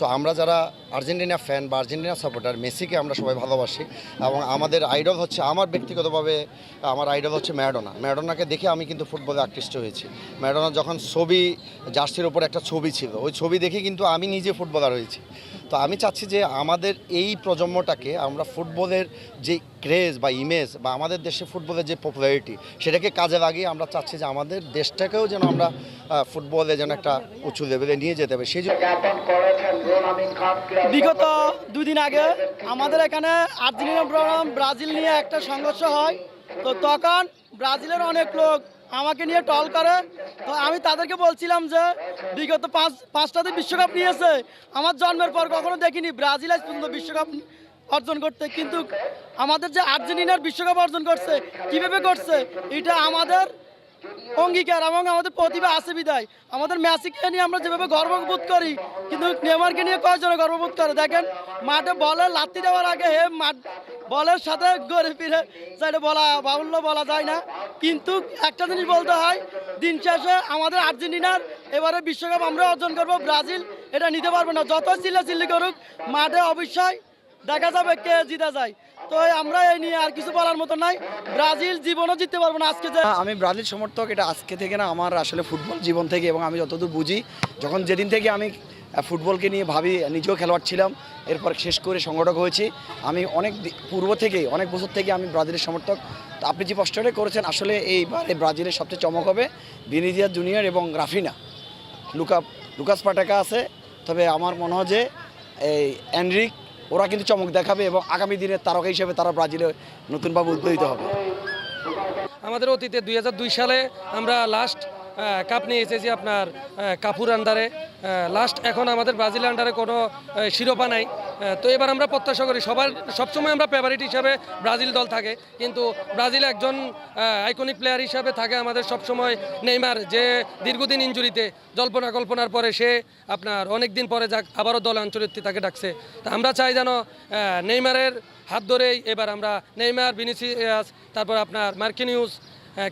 So আমরা যারা Argentina fan বা আর্জেন্টিনা সাপোর্টার, মেসিকে আমরা সবাই ভালোবাসি এবং আমাদের আইডল হচ্ছে, আমার ব্যক্তিগতভাবে আমার আইডল হচ্ছে ম্যারাডোনা। ম্যারাডোনাকে দেখে আমি কিন্তু ফুটবলে আকৃষ্ট হয়েছি। ম্যারাডোনার যখন ছবি, জার্সির ওপর একটা ছবি ছিল, ওই ছবি দেখে কিন্তু আমি নিজে ফুটবলার হয়েছি। তো আমি চাচ্ছি যে আমাদের এই প্রজন্মটাকে আমরা ফুটবলের যে ক্রেজ বা ইমেজ বা আমাদের দেশে ফুটবলের যে পপুলারিটি, সেটাকে কাজে লাগিয়ে আমরা চাচ্ছি যে আমাদের দেশটাকেও যেন আমরা ফুটবলে যেন একটা উঁচু লেভেলে নিয়ে যেতে হবে। সেই জন্য বিগত 2 দিন আগে আমাদের এখানে আর্জেন্টিনা বনাম ব্রাজিল নিয়ে একটা সংঘর্ষ হয়। তো তখন ব্রাজিলের অনেক লোক আমাকে নিয়ে টল করে। তো আমি তাদেরকে বলছিলাম যে বিগত পাঁচটাতে বিশ্বকাপ নিয়েছে, আমার জন্মের পর কখনো দেখিনি ব্রাজিল আজ পর্যন্ত বিশ্বকাপ অর্জন করতে। কিন্তু আমাদের যে আর্জেন্টিনার বিশ্বকাপ অর্জন করছে, কিভাবে করছে, এটা আমাদের অঙ্গীকার এবং আমাদের প্রতিভা আছে বিদায়। আমাদের মেসিকে নিয়ে আমরা যেভাবে গর্ববোধ করি, কিন্তু নেইমারকে নিয়ে কয়জনে গর্ববোধ করে? দেখেন, মাঠে বলে লাত্তি দেওয়ার আগে মাঠ বলের সাথে ঘুরে ফিরে সেটা বলা বাহুল্য, বলা যায় না। কিন্তু একটা জিনিস বলতে হয়, দিন শেষে আমাদের আর্জেন্টিনার এবারে বিশ্বকাপ আমরা অর্জন করব, ব্রাজিল এটা নিতে পারবে না। যত চিল্লাচিল্লি করুক, মাঠে অবশ্যই দেখা যাবে কে জিতে যায়। তো আমরা এই নিয়ে আর কিছু বলার মতো নাই, ব্রাজিল জীবনও জিততে পারবো না। আজকে যে আমি ব্রাজিল সমর্থক, এটা আজকে থেকে না, আমার আসলে ফুটবল জীবন থেকে, এবং আমি যতদূর বুঝি, যেদিন থেকে আমি ফুটবলকে নিয়ে ভাবি, নিজেও খেলোয়াড় ছিলাম, এরপর শেষ করে সংগঠক হয়েছি। আমি অনেক পূর্ব থেকে, অনেক বছর থেকে আমি ব্রাজিলের সমর্থক। তো আপনি যে প্রশ্নটা করেছেন, আসলে এইবারে ব্রাজিলের সবচেয়ে চমক হবে ভিনিসিয়াস জুনিয়র এবং রাফিনা। লুকাস পাটাকা আছে, তবে আমার মনে হয় যে এই এনরিক, ওরা কিন্তু চমক দেখাবে এবং আগামী দিনের তারকা হিসেবে তারা ব্রাজিলে নতুনভাবে উদ্বোধিত হবে। আমাদের অতীতে 2002 সালে আমরা লাস্ট কাপ নিয়ে এসেছি আপনার কাপুর আন্ডারে। লাস্ট এখন আমাদের ব্রাজিল আন্ডারে কোনো শিরোপা নাই। তো এবার আমরা প্রত্যাশা করি, সবসময় আমরা ফেভারিট হিসাবে ব্রাজিল দল থাকে, কিন্তু ব্রাজিল একজন আইকনিক প্লেয়ার হিসাবে থাকে আমাদের সবসময় নেইমার, যে দীর্ঘদিন ইনজুরিতে জল্পনা কল্পনার পরে সে আপনার অনেক দিন পরে যাক আবারও দলে আঞ্চলিক তাকে ডাকছে। তা আমরা চাই যেন নেইমারের হাত ধরেই এবার আমরা নেইমার, ভিনিসিয়াস, তারপর আপনার মার্কিনিউস,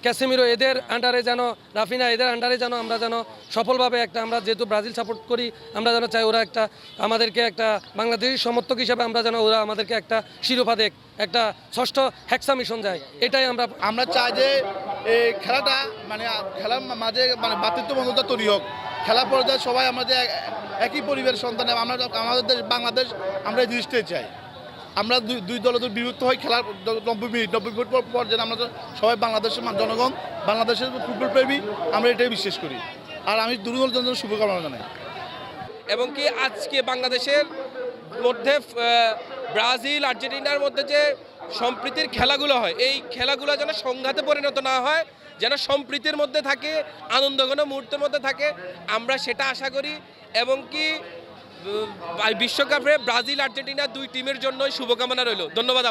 ক্যাসেমিরো, এদের আন্ডারে যেন, রাফিনা, এদের আন্ডারে যেন আমরা যেন সফলভাবে একটা, আমরা যেহেতু ব্রাজিল সাপোর্ট করি, আমরা যেন চাই ওরা একটা আমাদেরকে একটা বাংলাদেশি সমর্থক হিসাবে আমরা যেন ওরা আমাদেরকে একটা শিরোপা দেখ, একটা ষষ্ঠ হেক্সা মিশন যায়, এটাই আমরা চাই যে এই খেলাটা খেলার মাঝে ভ্রাতৃত্ব বন্ধুতা তৈরি হোক। খেলা পর্যায়ে সবাই আমাদের একই পরিবারের সন্তান। আমাদের দেশ বাংলাদেশ, আমরা এই জিনিসটাই চাই। আমরা দুই দল বিভক্ত হই, খেলার 90 মিনিট পর যেন আমরা সবাই বাংলাদেশের জনগণ, বাংলাদেশের ফুটবল প্রেমী, আমরা এটাই বিশ্বাস করি। আর আমি দুর্বল জন্য শুভকামনা জানাই। এবং কি আজকে বাংলাদেশের মধ্যে ব্রাজিল আর্জেন্টিনার মধ্যে যে সম্প্রীতির খেলাগুলো হয়, এই খেলাগুলো যেন সংঘাতে পরিণত না হয়, যেন সম্প্রীতির মধ্যে থাকে, আনন্দঘন মুহূর্তের মধ্যে থাকে, আমরা সেটা আশা করি। এবং কি বিশ্বকাপে ব্রাজিল আর্জেন্টিনা দুই টিমের জন্যই শুভকামনা রইল। ধন্যবাদ।